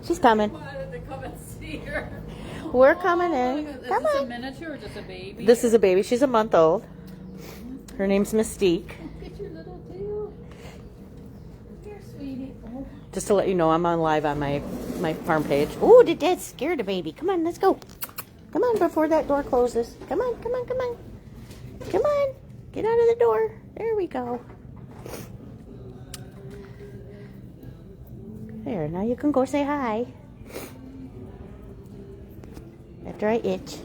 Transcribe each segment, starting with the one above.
She's coming. wanted to come and see her. We're coming in. Is Come this on. a miniature or just a baby? This is a baby. She's a month old. Her name's Mystique. Look at your little tail. Here, sweetie. Oh. Just to let you know, I'm on live on my farm page. Ooh, did Dad scare the baby? Come on, let's go. Come on, before that door closes. Come on, come on, come on. Come on. Get out of the door. There we go. There, now you can go say hi. After I itch.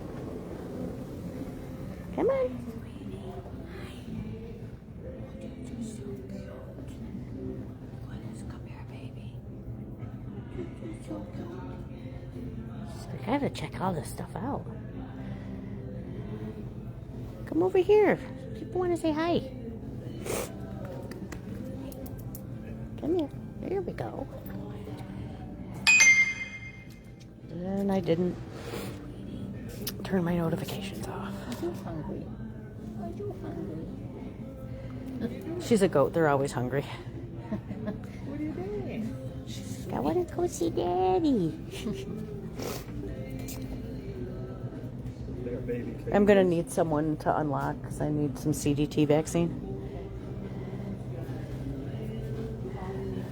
Come on. I gotta check all this stuff out. Come over here. People want to say hi. Come here. There we go. And I didn't turn my notifications off. Are you hungry? Are you hungry? She's a goat. They're always hungry. What are you doing? I want to go see Daddy. I'm going to need someone to unlock because I need some CDT vaccine.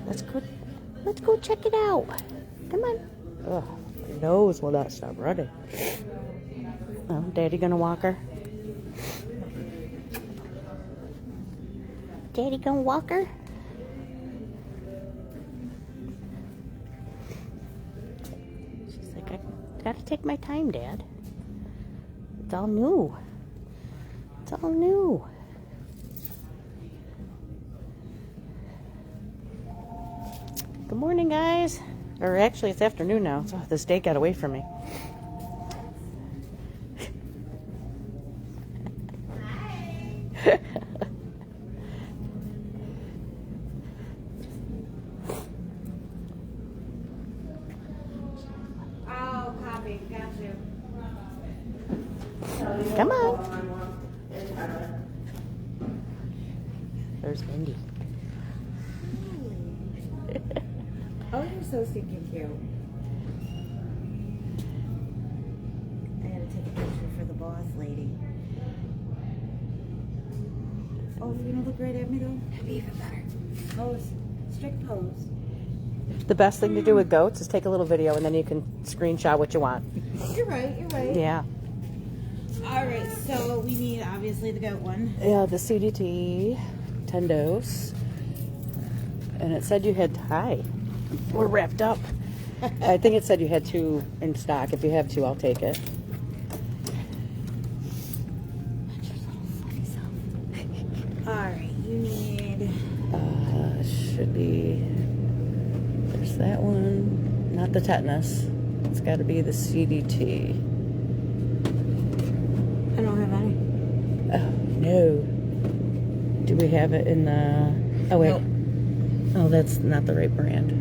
Let's go check it out. Come on. Ugh, your nose will not stop running. Oh, Daddy going to walk her? Daddy going to walk her? She's like, I got to take my time, Dad. It's all new. It's all new. Good morning, guys. Or actually, it's afternoon now. So this day got away from me. Oh, copy. Got you. Come on. There's Mindy. Oh, you're so stinking cute. I had to take a picture for the boss lady. Oh, if you're gonna look right at me though, that'd be even better. Pose. Strict pose. The best thing to do with goats is take a little video and then you can screenshot what you want. You're right, you're right. Yeah. Alright, so we need obviously the goat one. Yeah, the CDT, 10 dose. And it said you had, hi, we're wrapped up. I think it said you had 2 in stock. If you have 2, I'll take it. Alright, you need Should be, there's that one. Not the tetanus. It's got to be the CDT. I don't have any. Oh, no. Do we have it in the, oh wait. Nope. Oh, that's not the right brand.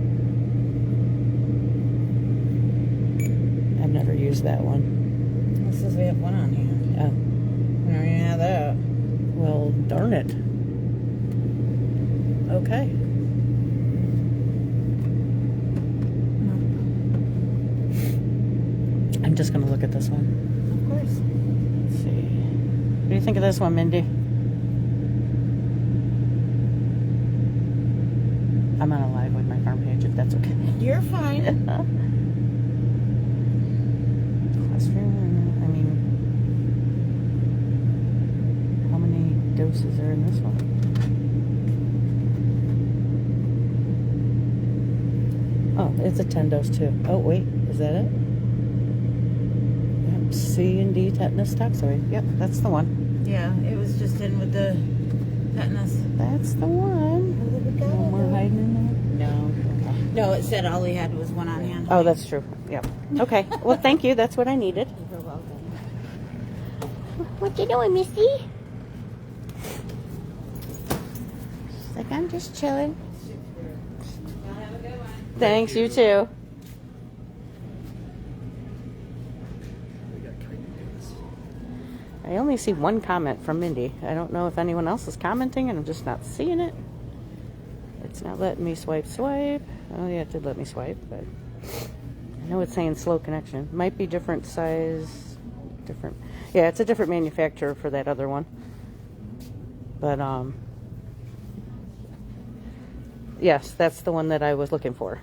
I've never used that one. It says we have one on hand. Oh, We don't even have that. well, darn it. Okay. I'm just going to look at this one. Of course. Let's see. What do you think of this one, Mindy? I'm on a live with my farm page, if that's okay. You're fine. Cholesterol, I mean, how many doses are in this one? Oh, it's a 10 dose too. Oh, wait, is that it? Yep, C and D tetanus toxoid. Yep, that's the one. Yeah, it was just in with the tetanus. That's the one. No more hiding in there? No. No, it said all we had was one on hand. Oh, that's true. Yep. Okay. Well, thank you. That's what I needed. You're welcome. What you doing, Misty? She's like, I'm just chilling. Have a good one. Thanks, you too. I only see one comment from Mindy. I don't know if anyone else is commenting and I'm just not seeing it. It's not letting me swipe. Oh yeah, it did let me swipe, but No, it's saying slow connection. Might be different size, different. Yeah, it's a different manufacturer for that other one. But yes, that's the one that I was looking for.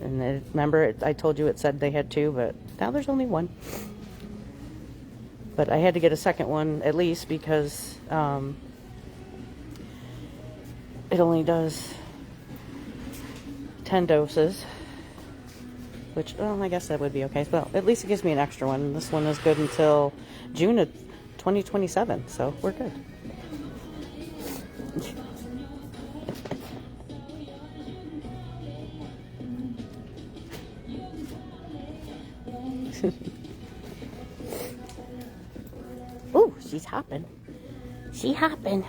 And remember, I told you it said they had two, but now there's only one. But I had to get a second one at least because it only does 10 doses. Which, well, I guess that would be okay. Well, at least it gives me an extra one. This one is good until June of 2027, so we're good. Ooh, she's hopping. She hopping.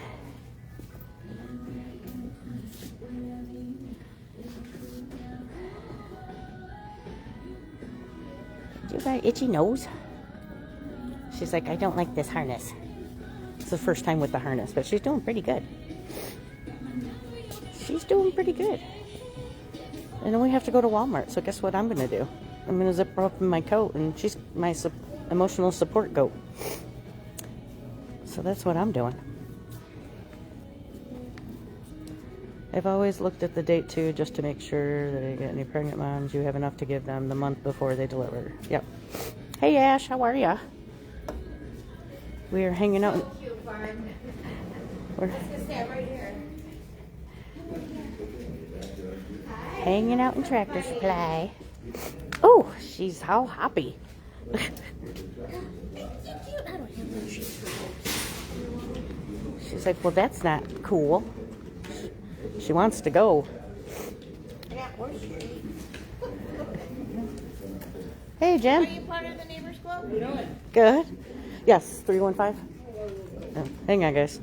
You got an itchy nose? She's like, I don't like this harness. It's the first time with the harness, but she's doing pretty good. She's doing pretty good. And then we have to go to Walmart, so guess what I'm going to do? I'm going to zip her up in my coat, and she's my emotional support goat. So that's what I'm doing. I've always looked at the date too, just to make sure that I get any pregnant moms. You have enough to give them the month before they deliver. Yep. Hey Ash, how are ya? We are hanging out. We're hanging out in Tractor Supply. Oh, she's how happy. She's like, well, that's not cool. She wants to go. Hey, Jen. Are you part of the Neighbors Club? Good. Yes, 315. Oh, hang on, guys.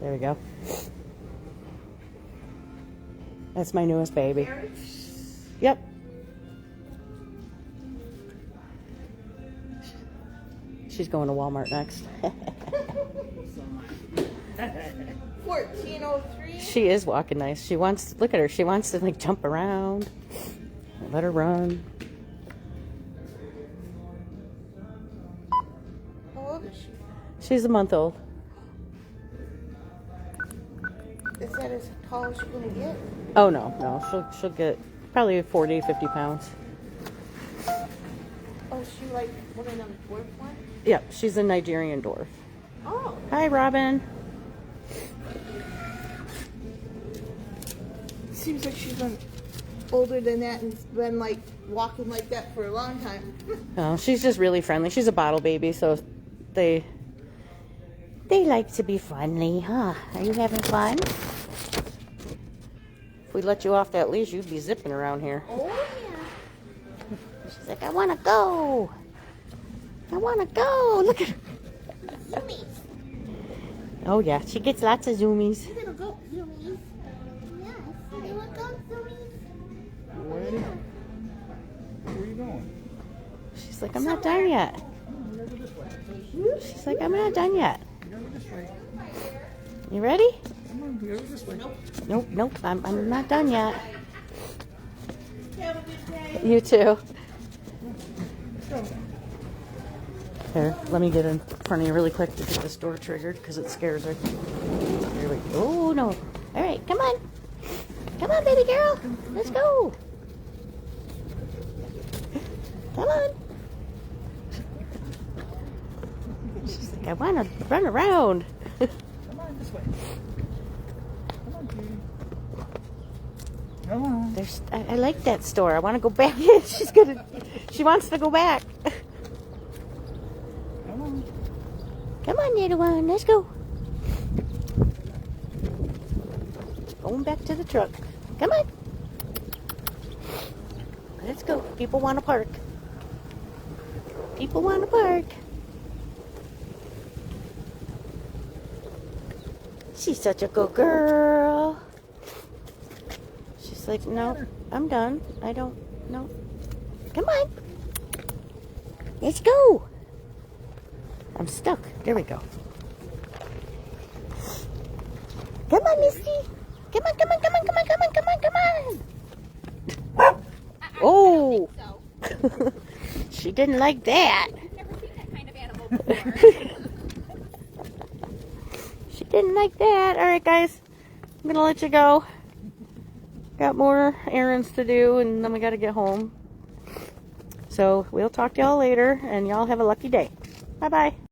There we go. That's my newest baby. Yep. She's going to Walmart next. 1403. She is walking nice. She wants to, look at her. She wants to like jump around. Let her run. How old is she? She's a month old. Is that as tall as you're going to get? Oh, no. She'll get probably 40, 50 pounds. Oh, is she like one of them dwarf ones? Yep, she's a Nigerian dwarf. Oh. Hi, Robin. Seems like she's been older than that and been like walking like that for a long time. Oh, she's just really friendly. She's a bottle baby, so they like to be friendly, huh? Are you having fun? If we let you off that leash, you'd be zipping around here. Oh, yeah. She's like, I want to go. I want to go. Look at her. Zoomies. Oh, yeah. She gets lots of zoomies. You're going to go zoomies. Yes. You want to go zoomies? Ready? Where are you going? She's like, I'm not done yet. She's like, I'm not done yet. Go this way. You ready? Come on, go this way. Nope. I'm not done yet. Have a good day. You too. Let's go. Here, let me get in front of you really quick to get this door triggered because it scares her. Here we go. Oh, no. All right, come on. Come on, baby girl. Let's go. Come on. She's like, I want to run around. Come on, this way. Come on, cutie. Come on. I like that store. I want to go back in. She wants to go back. Come on. Come on, little one. Let's go. Going back to the truck. Come on. Let's go. People want to park. People want to park. She's such a good girl. She's like, no, I'm done. I don't, no. Come on. Let's go. I'm stuck. There we go. Come on, Misty. Come on, come on, come on, come on, come on, come on, come on. Oh. She didn't like that. Never seen that kind of animal before. She didn't like that. All right, guys. I'm going to let you go. Got more errands to do, and then we got to get home. So we'll talk to y'all later, and y'all have a lucky day. Bye-bye.